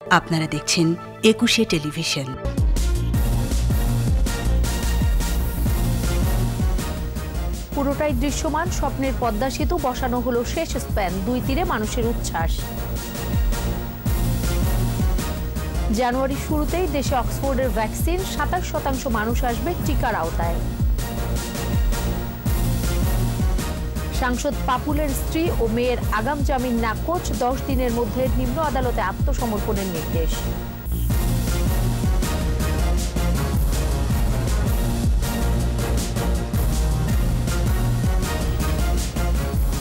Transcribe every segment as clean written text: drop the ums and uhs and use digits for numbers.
আপনারা দেখছেন একুশে টেলিভিশন। পুরোটাই দৃশ্যমান স্বপ্নের পদ্মা সেতু বসানো হলো শেষ স্প্যান, দুই তীরে মানুষের উচ্ছ্বাস। জানুয়ারির শুরুতেই দেশে অক্সফোর্ডের ভ্যাকসিন, 27% মানুষ আসবে টিকার আওতায়। সাংসদ পাপুলের স্ত্রী ও মেয়ের আগাম জামিন নাকচ, 10 দিনের মধ্যে নিম্ন আদালতে আত্মসমর্পণের নির্দেশ।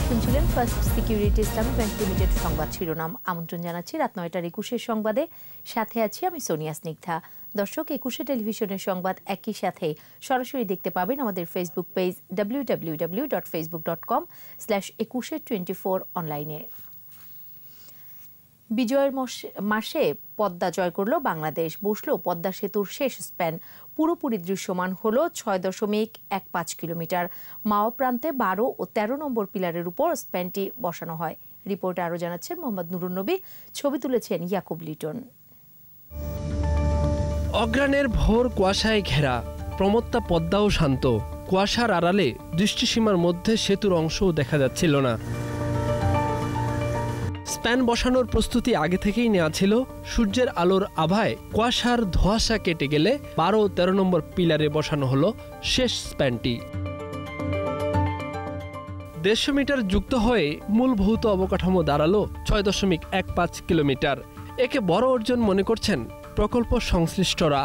শুনছিলেন ফার্স্ট সিকিউরিটি ইসলামী ব্যাংক লিমিটেড সংবাদ শিরোনাম। আমন্ত্রণ জানাচ্ছি রাত 9টার 21 সংবাদে, সাথে আছি আমি সোনিয়া স্নিগ্ধা। দর্শক, একুশে টেলিভিশনের সংবাদ একই সাথে সরাসরি দেখতে পাবেন আমাদের ফেসবুক পেজ www.facebook.com/2124 অনলাইনে। বিজয়ের মাসে পদ্মা জয় করল বাংলাদেশ, বসল পদ্মা সেতুর শেষ স্প্যান। পুরোপুরি দৃশ্যমান হল 6.15 কিলোমিটার। মাওয়া প্রান্তে 12 ও 13 নম্বর পিলারের উপর স্প্যানটি বসানো হয়। রিপোর্টে আরও জানাচ্ছেন মোহাম্মদ নুরুন নবী, ছবি তুলেছেন ইয়াকুব লিটন। অগ্রাণের ভোর কুয়াশায় ঘেরা, প্রমত্তা পদ্মাও শান্ত। কুয়াশার আড়ালে দৃষ্টিসীমার মধ্যে সেতুর অংশও দেখা যাচ্ছিল না। স্প্যান বসানোর প্রস্তুতি আগে থেকেই নেওয়া ছিল। সূর্যের আলোর আভায় কুয়াশার ধোঁয়াশা কেটে গেলে 12 ও 13 নম্বর পিলারে বসানো হলো শেষ স্প্যানটি। 150 মিটার যুক্ত হয়ে মূল ভৌত অবকাঠামো দাঁড়ালো 6.15 কিলোমিটার। একে বড় অর্জন মনে করছেন প্রকল্প সংশ্লিষ্টরা।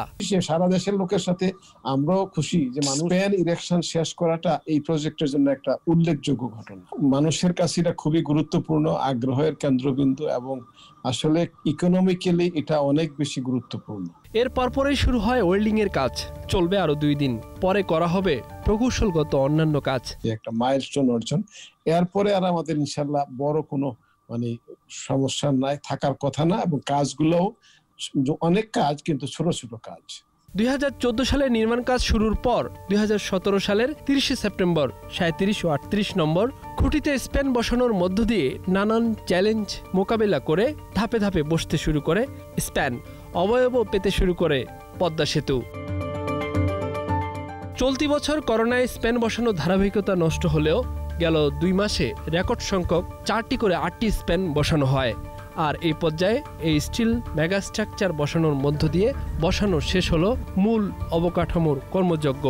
সারা দেশের লোকের সাথে আমরাও খুশি যে মানুষ স্প্যান ইরেকশন শেষ করাটা এই প্রজেক্টের জন্য একটা উল্লেখযোগ্য ঘটনা। মানুষের কাছে এটা খুবই গুরুত্বপূর্ণ, আগ্রহের কেন্দ্রবিন্দু, এবং আসলে ইকোনমিক্যালি এটা অনেক বেশি গুরুত্বপূর্ণ। এর পরপরই শুরু হয় ওয়েল্ডিং এর কাজ, চলবে আরো 2 দিন। পরে করা হবে প্রকৌশলগত অন্যান্য কাজ। একটা মাইলস্টোন অর্জন। এরপরে আর আমাদের ইনশাল্লাহ বড় কোনো সমস্যা নাই, থাকার কথা না, এবং কাজগুলোও অনেক কাজ, কিন্তু ছোট ছোট কাজ। 2014 সালে নির্মাণ কাজ শুরুর পর 2017 সালের 30 সেপ্টেম্বর 37 ও 38 নম্বর খুঁটিতে স্প্যান বসানোর মধ্য দিয়ে নানান চ্যালেঞ্জ মোকাবেলা করে ধাপে ধাপে বসতে শুরু করে স্প্যান, অবয়ব পেতে শুরু করে পদ্মা সেতু। চলতি বছর করোনায় স্প্যান বসানোর ধারাবাহিকতা নষ্ট হলেও গেল 2 মাসে রেকর্ড সংখ্যক 4টি করে 8টি স্প্যান বসানো হয়। আর এই পর্যায়ে এই স্টিল মেগা স্ট্রাকচার বসানোর মধ্য দিয়ে বসানো শেষ হলো মূল অবকাঠামোর কর্মযজ্ঞ।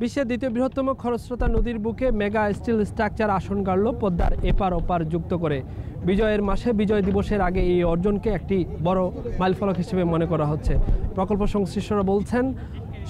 বিশ্বের দ্বিতীয় বৃহত্তম খরস্রোতা নদীর বুকে মেগা স্টিল স্ট্রাকচার আসন গাড়ল পদ্মার এপার ওপার যুক্ত করে। বিজয়ের মাসে বিজয় দিবসের আগে এই অর্জনকে একটি বড় মাইলফলক হিসেবে মনে করা হচ্ছে। প্রকল্প সংশ্লিষ্টরা বলছেন,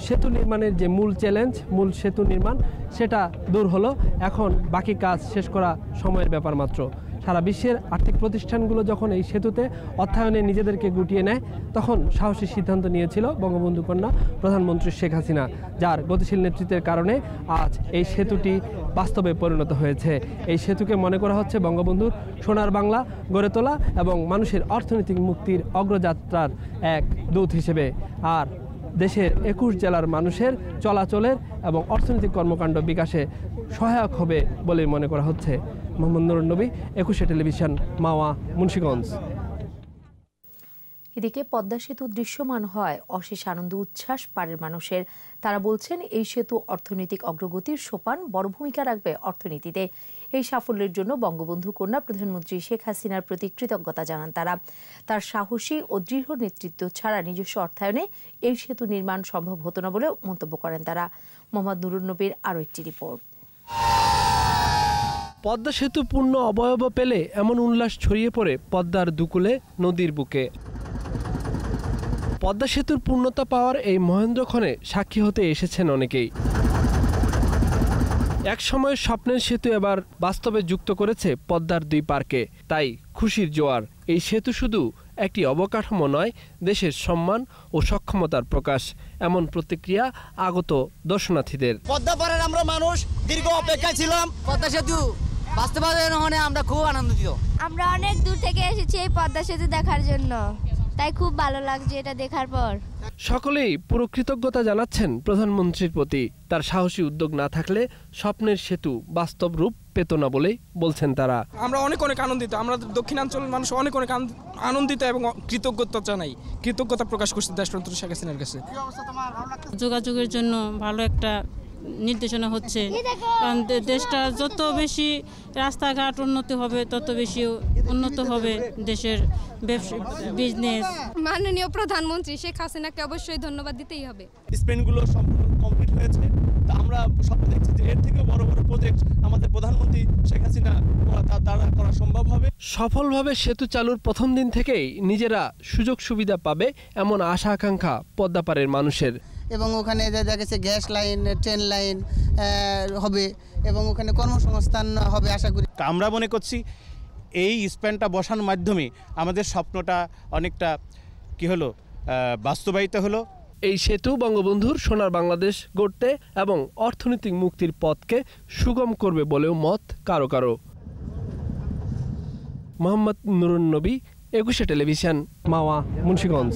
সেতু নির্মাণের যে মূল চ্যালেঞ্জ, মূল সেতু নির্মাণ, সেটা দূর হলো। এখন বাকি কাজ শেষ করা সময়ের ব্যাপার মাত্র। সারা বিশ্বের আর্থিক প্রতিষ্ঠানগুলো যখন এই সেতুতে অর্থায়নে নিজেদেরকে গুটিয়ে নেয়, তখন সাহসী সিদ্ধান্ত নিয়েছিল বঙ্গবন্ধু কন্যা প্রধানমন্ত্রী শেখ হাসিনা, যার গতিশীল নেতৃত্বের কারণে আজ এই সেতুটি বাস্তবে পরিণত হয়েছে। এই সেতুকে মনে করা হচ্ছে বঙ্গবন্ধুর সোনার বাংলা গড়ে তোলা এবং মানুষের অর্থনৈতিক মুক্তির অগ্রযাত্রার এক দূত হিসেবে। আর দেশের 21 জেলার মানুষের চলাচলের এবং অর্থনৈতিক কর্মকাণ্ড বিকাশে সহায়ক হবে বলে মনে করা হচ্ছে। মোহাম্মদ নুরুন নবী, একুশে টেলিভিশন, মাওয়া, মুন্সিগঞ্জ। এদিকে পদ্মা সেতু দৃশ্যমান হয় অশেষ আনন্দ উচ্ছ্বাস পাড়ের মানুষের। তারা বলছেন, এই সেতু অর্থনৈতিক অগ্রগতির সোপান, বড় ভূমিকা রাখবে অর্থনীতিতে। এই সাফল্যের জন্য বঙ্গবন্ধু কন্যা প্রধানমন্ত্রী শেখ হাসিনার প্রতি কৃতজ্ঞতা জানান তারা। তার সাহসী ও দৃঢ় নেতৃত্ব ছাড়া নিজস্ব অর্থায়নে এই সেতু নির্মাণ সম্ভব হতো না বলে মন্তব্য করেন তারা। মোহাম্মদ নুরুন নবীর আরও একটি রিপোর্ট। পদ্মা সেতু পূর্ণ অবয়ব পেলে এমন উল্লাস ছড়িয়ে পড়ে পদ্মার দুকুলে, নদীর বুকে। পদ্মা সেতুর পূর্ণতা পাওয়ার এই মহেন্দ্রক্ষণে সাক্ষী হতে এসেছেন অনেকেই। এক সময়ের স্বপ্নের সেতু এবার বাস্তবে যুক্ত করেছে পদ্মার 2 পার্কে, তাই খুশির জোয়ার। এই সেতু শুধু একটি অবকাঠামো নয়, দেশের সম্মান ও সক্ষমতার প্রকাশ, এমন প্রতিক্রিয়া আগত দর্শনার্থীদের। পদ্মা পাড়ের আমরা মানুষ দীর্ঘ অপেক্ষায় ছিলাম, পদ্মা সেতু বাস্তবায়ন হলে আমরা খুব আনন্দিত। আমরা অনেক দূর থেকে এসেছি এই পদ্মা সেতু দেখার জন্য। তাই খুব ভালো লাগছে এটা দেখার পর। সকলেই পুরো কৃতজ্ঞতা জানাচ্ছেন প্রধানমন্ত্রীর প্রতি। তার সাহসী উদ্যোগ না থাকলে স্বপ্নের সেতু বাস্তব রূপ পেত না বলেই বলছেন তারা। আমরা অনেক আনন্দিত, আমরা দক্ষিণাঞ্চলের মানুষ অনেক আনন্দিত এবং কৃতজ্ঞতা জানাই, কৃতজ্ঞতা প্রকাশ করছি দেশপ্রধান শেখ হাসিনার কাছে। যোগাযোগের জন্য ভালো একটা নির্দেশনা হচ্ছে, কারণ দেশটা যত বেশি রাস্তাঘাট উন্নতি হবে তত বেশি উন্নত হবে দেশের ব্যবসা, বিজনেস। মাননীয় প্রধানমন্ত্রী শেখ হাসিনাকে অবশ্যই ধন্যবাদ দিতেই হবে। স্পেনগুলো সম্পূর্ণ কমপ্লিট হয়েছে, তা আমরা স্বপ্ন দেখছি যে এর থেকে বড় বড় প্রজেক্ট আমাদের প্রধানমন্ত্রী শেখ হাসিনা দ্বারা করা সম্ভব হবে। সফলভাবে সেতু চালুর প্রথম দিন থেকেই নিজেরা সুযোগ সুবিধা পাবে এমন আশা আকাঙ্ক্ষা পদ্মাপাড়ের মানুষের। এবং ওখানে দেখা গেছে গ্যাস লাইন, ট্রেন লাইন হবে এবং ওখানে কর্মসংস্থান হবে আশা করি। আমরা মনে করছি এই স্প্যানটা বসানোর মাধ্যমে আমাদের স্বপ্নটা অনেকটা বাস্তবায়িত হলো। এই সেতু বঙ্গবন্ধুর সোনার বাংলাদেশ গড়তে এবং অর্থনৈতিক মুক্তির পথকে সুগম করবে বলেও মত কারো কারো। মোহাম্মদ নুরুন নবী, একুশে টেলিভিশন, মাওয়া, মুন্সিগঞ্জ।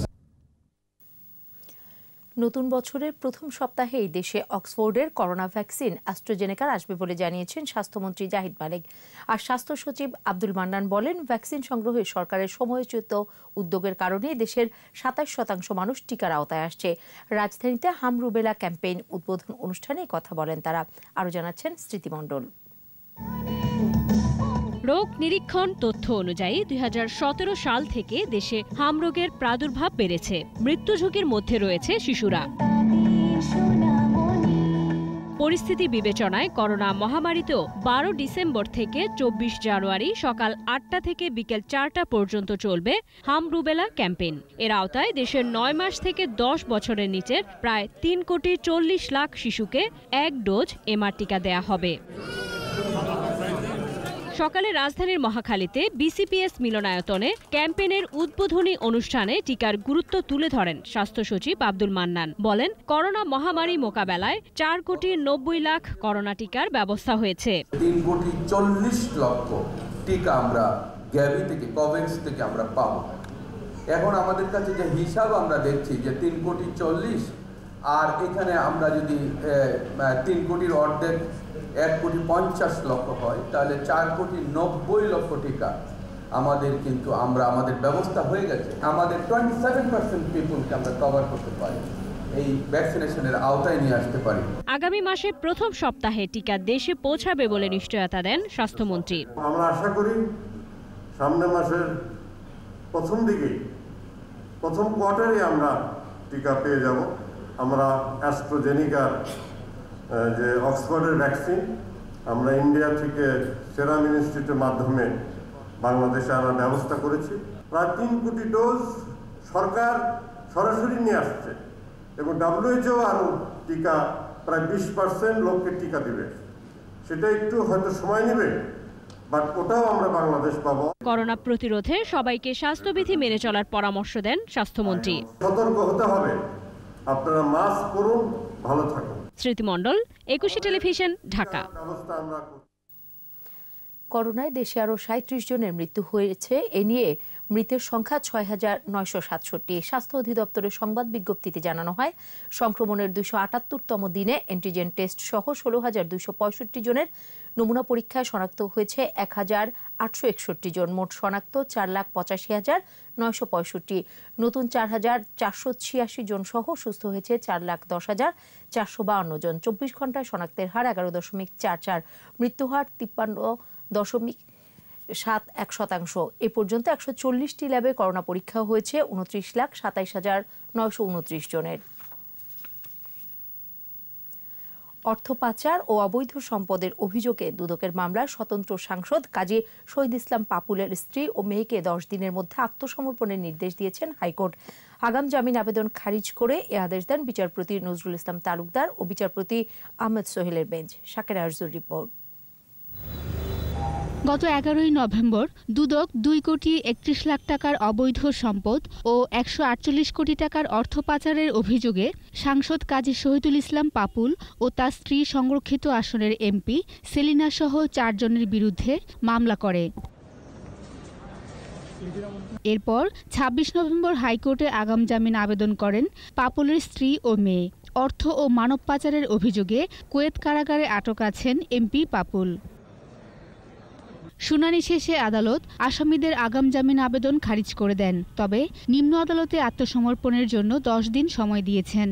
নতুন বছরের প্রথম সপ্তাহেই দেশে অক্সফোর্ডের করোনা ভ্যাকসিন অ্যাস্ট্রাজেনেকার আসবে বলে জানিয়েছেন স্বাস্থ্যমন্ত্রী জাহিদ মালিক। আর স্বাস্থ্য সচিব আব্দুল মান্নান বলেন, ভ্যাকসিন সংগ্রহে সরকারের সময়োচিত উদ্যোগের কারণে দেশের ২৭% মানুষ টিকার আওতায় আসছে। রাজধানীতে হাম রুবেলা ক্যাম্পেইন উদ্বোধন অনুষ্ঠানে কথা বলেন তারা। আরও জানাচ্ছেন স্মৃতি মণ্ডল। রোগ নিরীক্ষণ তথ্য অনুযায়ী ২০১৭ সাল থেকে দেশে হাম রোগের প্রাদুর্ভাব বেড়েছে। মৃত্যু ঝুঁকির মধ্যে রয়েছে শিশুরা। পরিস্থিতি বিবেচনায় করোনা মহামারীতেও ১২ ডিসেম্বর থেকে ২৪ জানুয়ারি সকাল ৮টা থেকে বিকেল ৪টা পর্যন্ত চলবে হাম রুবেলা ক্যাম্পেইন। এর আওতায় দেশের ৯ মাস থেকে ১০ বছরের নিচের প্রায় ৩,৪০,০০,০০০ শিশুকে ১ ডোজ এমআর টিকা দেয়া হবে। সকালে রাজধানীর মহাখালীতে বিসিপিএস মিলনায়তনে ক্যাম্পেইনের উদ্বোধনী অনুষ্ঠানে টিকার গুরুত্ব তুলে ধরেন স্বাস্থ্য সচিব আব্দুল মান্নান। বলেন, করোনা মহামারী মোকাবেলায় 4,90,00,000 করোনা টিকার ব্যবস্থা হয়েছে। 3,40,00,000 টিকা আমরা গ্যাভি থেকে, কোভ্যাক্স থেকে আমরা পাবো। এখন আমাদের কাছে যে হিসাব আমরা দেখছি যে 3,40,00,000, আর এখানে আমরা যদি 3 কোটির অর্ধেক 1,50,00,000 হয়, তাহলে 4,90,00,000 টিকা আমাদের কিন্তু আমাদের ব্যবস্থা হয়ে গেছে। আমাদের 27% পিপলকে আমরা কভার করতে পারি, এই ভ্যাকসিনেশনের আওতায় নিয়ে আসতে পারি। আগামী মাসের প্রথম সপ্তাহে টিকা দেশে পৌঁছাবে বলে নিশ্চয়তা দেন স্বাস্থ্যমন্ত্রী। আমরা আশা করি সামনের মাসের প্রথম দিকে, প্রথম কোয়ার্টারে আমরা টিকা পেয়ে যাব। আমরা অ্যাস্ট্রাজেনেকার যে অক্সফোর্ডের ভ্যাকসিন আমরা ইন্ডিয়া থেকে সেরাম ইনস্টিটিউটের মাধ্যমে বাংলাদেশে আনার ব্যবস্থা করেছি। প্রায় 3 কোটি ডোজ সরকার সরাসরি নিয়ে আসছে এবং WHO আরও টিকা প্রায় 20% লোককে টিকা দিবে। সেটা একটু হয়তো সময় নেবে, বাট ওটাও আমরা বাংলাদেশ পাবো। করোনা প্রতিরোধে সবাইকে স্বাস্থ্যবিধি মেনে চলার পরামর্শ দেন স্বাস্থ্যমন্ত্রী। সতর্ক হতে হবে, আপনারা মাস্ক পরুন, ভালো থাকুন। স্মৃতি মণ্ডল, একুশে টেলিভিশন, ঢাকা। করোনায় দেশে আরও ৩৭ জনের মৃত্যু হয়েছে। এ নিয়ে মৃতের সংখ্যা ৬,৯৬৭। স্বাস্থ্য অধিদপ্তরের সংবাদ বিজ্ঞপ্তিতে জানানো হয়, সংক্রমণের ২৭৮তম দিনে অ্যান্টিজেন টেস্ট সহ ১৬,২৬৫ জনের নমুনা পরীক্ষায় শনাক্ত হয়েছে ১,৮৬১ জন। মোট শনাক্ত ৪,৮৫,৯৬৫। নতুন ৪,৪৮৬ জন সহ সুস্থ হয়েছে 4,১০,৪৫২ জন। ২৪ ঘন্টায় শনাক্তের হার ১১.৪৪। মৃত্যু হার ৫৩.৭১%। এ পর্যন্ত ১৪০টি ল্যাবে করোনা পরীক্ষা হয়েছে ২৯,২৭,৯২৯ জনের। অর্থ পাচার ও অবৈধ সম্পদের অভিযোগে দুদকের মামলায় স্বতন্ত্র সাংসদ কাজী শহীদ ইসলাম পাপুলের স্ত্রী ও মেয়েকে ১০ দিনের মধ্যে আত্মসমর্পণের নির্দেশ দিয়েছেন হাইকোর্ট। আগাম জামিন আবেদন খারিজ করে এ আদেশ দেন বিচারপতি নজরুল ইসলাম তালুকদার ও বিচারপতি আহমেদ সোহেলের বেঞ্চ। শাকের আরজুর রিপোর্ট। গত ১১ই নভেম্বর দুদক ২,৩১,০০,০০০ টাকার অবৈধ সম্পদ ও ১৪৮ কোটি টাকার অর্থ পাচারের অভিযোগে সাংসদ কাজী শহীদুল ইসলাম পাপুল ও তার স্ত্রী সংরক্ষিত আসনের এমপি সেলিনা সহ ৪ জনের বিরুদ্ধে মামলা করে। এরপর ২৬ নভেম্বর হাইকোর্টে আগাম জামিন আবেদন করেন পাপুলের স্ত্রী ও মেয়ে। অর্থ ও মানব পাচারের অভিযোগে কুয়েত কারাগারে আটক আছেন এমপি পাপুল। শুনানি শেষে আদালত আসামিদের আগাম জামিন আবেদন খারিজ করে দেন, তবে নিম্ন আদালতে আত্মসমর্পণের জন্য ১০ দিন সময় দিয়েছেন।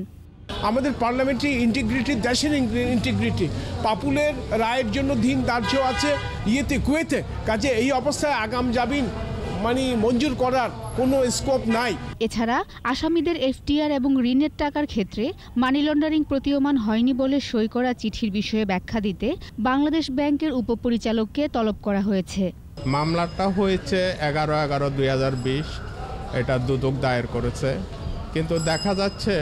আমাদের পার্লামেন্টারি ইন্টিগ্রিটি, দেশের ইন্টিগ্রিটি, পাপুলের রায়ের জন্য দিন ধার্য আছে কুয়েতে। কাজে এই অবস্থায় আগাম জামিন মঞ্জুর করার কোনো স্কোপ নাই। এছাড়া আসামিদের এফটিআর এবং ঋণের টাকার ক্ষেত্রে মানি লন্ডারিং প্রতীয়মান হয়নি বলে সই করা চিঠির বিষয়ে ব্যাখ্যা দিতে বাংলাদেশ ব্যাংকের উপপরিচালককে তলব করা হয়েছে। মামলাটা হয়েছে 11/11/2020, এটা দুদক দায়ের করেছে, কিন্তু দেখা যাচ্ছে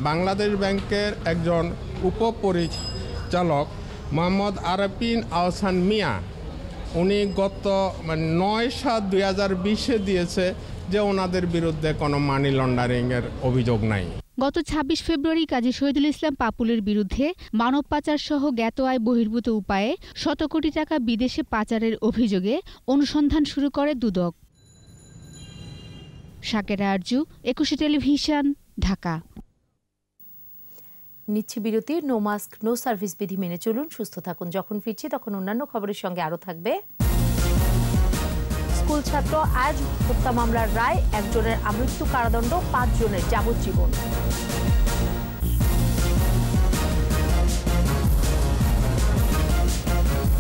বাংলাদেশ ব্যাংকের একজন উপপরিচালক মোহাম্মদ আরাফিন আহসান মিয়া, উনি গত 9/7/2020 দিয়েছে যে ওনাদের বিরুদ্ধে কোনো মানি লন্ডারিংয়ের অভিযোগ নাই। গত ২৬ ফেব্রুয়ারি কাজী শহীদুল ইসলাম পাপুলের বিরুদ্ধে মানব পাচার সহ জ্ঞাত আয় বহির্ভূত উপায়ে শত কোটি টাকা বিদেশে পাচারের অভিযোগে অনুসন্ধান শুরু করে দুদক। শাকেরা আরজু, ২১ টেলিভিশন, ঢাকা। নিচ্ছি বিরতি। নো মাস্ক নো সার্ভিস বিধি মেনে চলুন, সুস্থ থাকুন। যখন ফিরছি তখন অন্যান্য খবরের সঙ্গে আরও থাকবে। স্কুল ছাত্র আজ হত্যা মামলার রায়, একজনের আমৃত্যু কারাদণ্ড, ৫ জনের যাবজ্জীবন।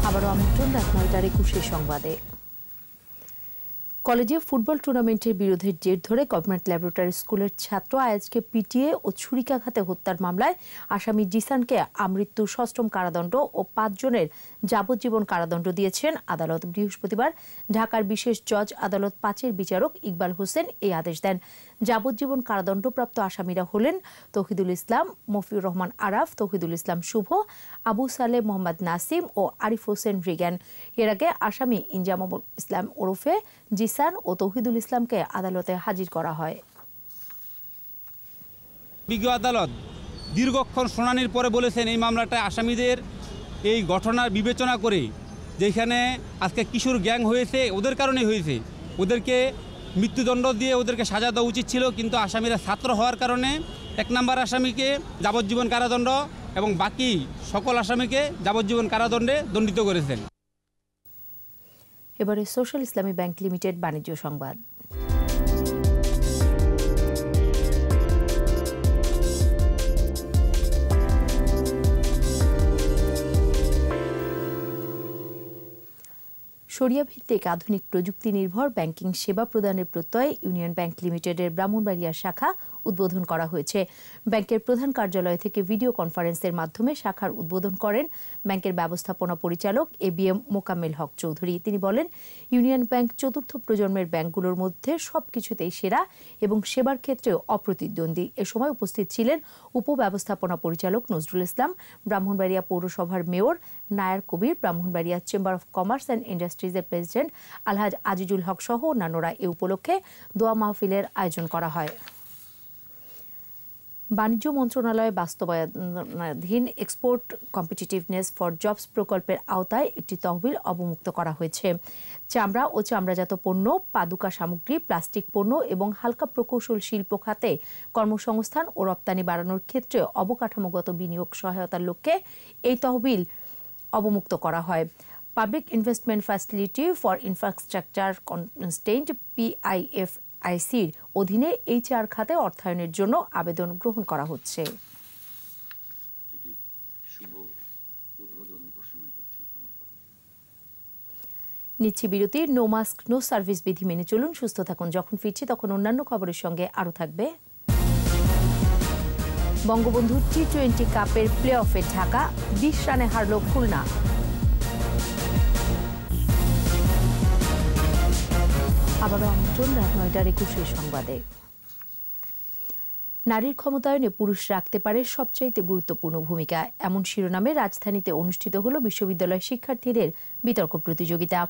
আবারও আমন্ত্রণ রাত ৯টার ২১ সংবাদে। কলেজে ফুটবল টুর্নামেন্টের বিরোধের জের ধরে গভর্নমেন্ট ল্যাবরেটরি স্কুলের ছাত্র আয়াজকে পিটিয়ে ও ছুরিকাঘাতে হত্যার মামলায় আসামি জিসানকে আমৃত্যু সশ্রম কারাদণ্ড ও ৫ জনের যাবজ্জীবন কারাদণ্ড দিয়েছেন আদালত। বৃহস্পতিবার ঢাকার বিশেষ জজ আদালত ৫-এর বিচারক ইকবাল হোসেন এই আদেশ দেন। যাবজ্জীবন কারাদণ্ডপ্রাপ্ত আসামিরা হলেন তৌহিদুল ইসলাম, মফিউর রহমান আরাফ, তৌহিদুল ইসলাম শুভ, আবু সালেহ মোহাম্মদ নাসিম ও আরিফ হোসেন রিগান। এর আগে আসামি ইনজামুল ইসলাম ওরফে জিসান ও তৌহিদুল ইসলামকে আদালতে হাজির করা হয়। বিজ্ঞ আদালত দীর্ঘক্ষণ শুনানির পরে বলেছেন এই মামলাটায় আসামিদের এই ঘটনার বিবেচনা করে যেখানে আজকে কিশোর গ্যাং হয়েছে ওদের কারণেই হয়েছে, ওদেরকে মৃত্যুদণ্ড দিয়ে ওদেরকে সাজা দেওয়া উচিত ছিল, কিন্তু আসামিরা ছাত্র হওয়ার কারণে ১ নম্বর আসামিকে যাবজ্জীবন কারাদণ্ড এবং বাকি সকল আসামিকে যাবজ্জীবন কারাদণ্ডে দণ্ডিত করেছেন। এবারে সোশ্যাল ইসলামী ব্যাংক লিমিটেড বাণিজ্য সংবাদ। শরিয়া ভিত্তিক আধুনিক প্রযুক্তি নির্ভর ব্যাংকিং সেবা প্রদানের প্রত্যয়ে ইউনিয়ন ব্যাংক লিমিটেডের ব্রাহ্মণবাড়িয়া শাখা উদ্বোধন করা হয়েছে। ব্যাংকের প্রধান কার্যালয় থেকে ভিডিও কনফারেন্সের মাধ্যমে শাখার উদ্বোধন করেন ব্যাংকের ব্যবস্থাপনা পরিচালক ABM মোকাম্মেল হক চৌধুরী। তিনি বলেন, ইউনিয়ন ব্যাংক চতুর্থ প্রজন্মের ব্যাংকগুলোর মধ্যে সবকিছুতেই সেরা এবং সেবার ক্ষেত্রেও অপ্রতিদ্বন্দ্বী। এ সময় উপস্থিত ছিলেন উপব্যবস্থাপনা পরিচালক নজরুল ইসলাম, ব্রাহ্মণবাড়িয়া পৌরসভার mayor Nayar Kabir, Brahmanbaria chamber of commerce and ইন্ডাস্ট্রিজের প্রেসিডেন্ট আলহাজ আজিজুল হক সহ অন্যান্যরা এ উপলক্ষে দোয়া মাহফিলের আয়োজন করা হয়। বাণিজ্য মন্ত্রণালয়ে বাস্তবায়নাধীন এক্সপোর্ট কম্পিটিটিভনেস ফর জবস প্রকল্পের আওতায় একটি তহবিল অবমুক্ত করা হয়েছে। চামড়া ও চামড়াজাত পণ্য, পাদুকা সামগ্রী, প্লাস্টিক পণ্য এবং হালকা প্রকৌশল শিল্প খাতে কর্মসংস্থান ও রপ্তানি বাড়ানোর ক্ষেত্রে অবকাঠামোগত বিনিয়োগ সহায়তার লক্ষ্যে এই তহবিল অবমুক্ত করা হয়। Public investment facility for infrastructure constant PIFIC'র অধীনে HR খাতে অর্থায়নের জন্য আবেদন গ্রহণ করা হচ্ছে। নিচ্ছি বিরতি। নো মাস্ক নো সার্ভিস বিধি মেনে চলুন, সুস্থ থাকুন। যখন ফিরছি তখন অন্যান্য খবরের সঙ্গে আরও থাকবে। বঙ্গবন্ধু T20 কাপের প্লে অফে ঢাকা 20 রানে হারল খুলনা। আবারও আমন্ত্রণ রাত ৯টার ২১ সংবাদে। নারীর ক্ষমতায়নে পুরুষ রাখতে পারে সবচাইতে গুরুত্বপূর্ণ ভূমিকা, এমন শিরোনামে রাজধানীতে অনুষ্ঠিত হল বিশ্ববিদ্যালয় শিক্ষার্থীদের বিতর্ক প্রতিযোগিতা।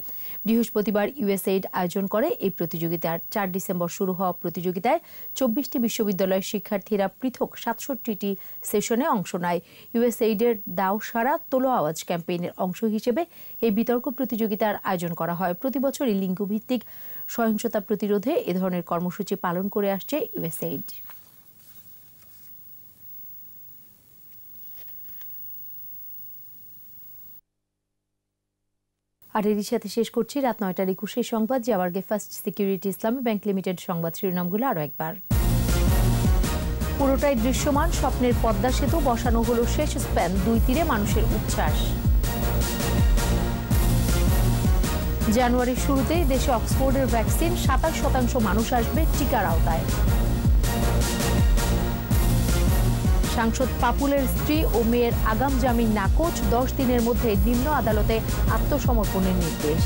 বৃহস্পতিবার USAID আয়োজন করে এই প্রতিযোগিতার ৪ ডিসেম্বর শুরু হওয়া প্রতিযোগিতায় ২৪টি বিশ্ববিদ্যালয়ের শিক্ষার্থীরা পৃথক ৬৭টি সেশনে অংশ নেয়। USAID-এর দাও সারা তোলো আওয়াজ ক্যাম্পেইনের অংশ হিসেবে এই বিতর্ক প্রতিযোগিতার আয়োজন করা হয়। প্রতিবছরই লিঙ্গভিত্তিক সহিংসতা প্রতিরোধে এ ধরনের কর্মসূচি পালন করে আসছে ইউএসএইড। আর এরই সাথে শেষ করছি রাত 9টার 21 সংবাদ। যাওয়ার আগে ফার্স্ট সিকিউরিটি ইসলামী ব্যাংক লিমিটেড সংবাদ শিরোনামগুলো আরও একবার। পুরোটাই দৃশ্যমান স্বপ্নের পদ্মা সেতু বসানো হলো শেষ স্প্যান, 2 তীরে মানুষের উচ্ছ্বাস। জানুয়ারির শুরুতেই দেশে অক্সফোর্ডের ভ্যাকসিন, 27% মানুষ আসবে টিকার আওতায়। সাংসদ পাপুলের স্ত্রী ও মেয়ের আগাম জামিন নাকচ, 10 দিনের মধ্যে নিম্ন আদালতে আত্মসমর্পণের নির্দেশ।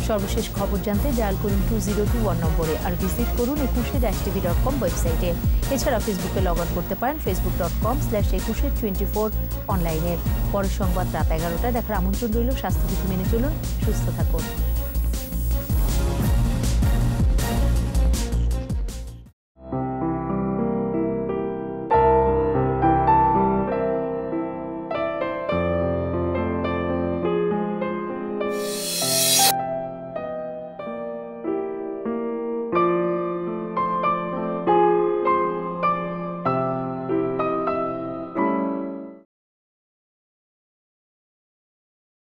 সর্বশেষ খবর জানতে ডায়াল করুন 2021 নম্বরে আর ভিজিট করুন ekushe-tv.com ওয়েবসাইটে। এছাড়া ফেসবুকে লগ অন করতে পারেন facebook.com/ekushe24 অনলাইনে। পরের সংবাদ রাত 11টায় দেখার আমন্ত্রণ রইল। স্বাস্থ্যবিধি মেনে চলুন, সুস্থ থাকুন।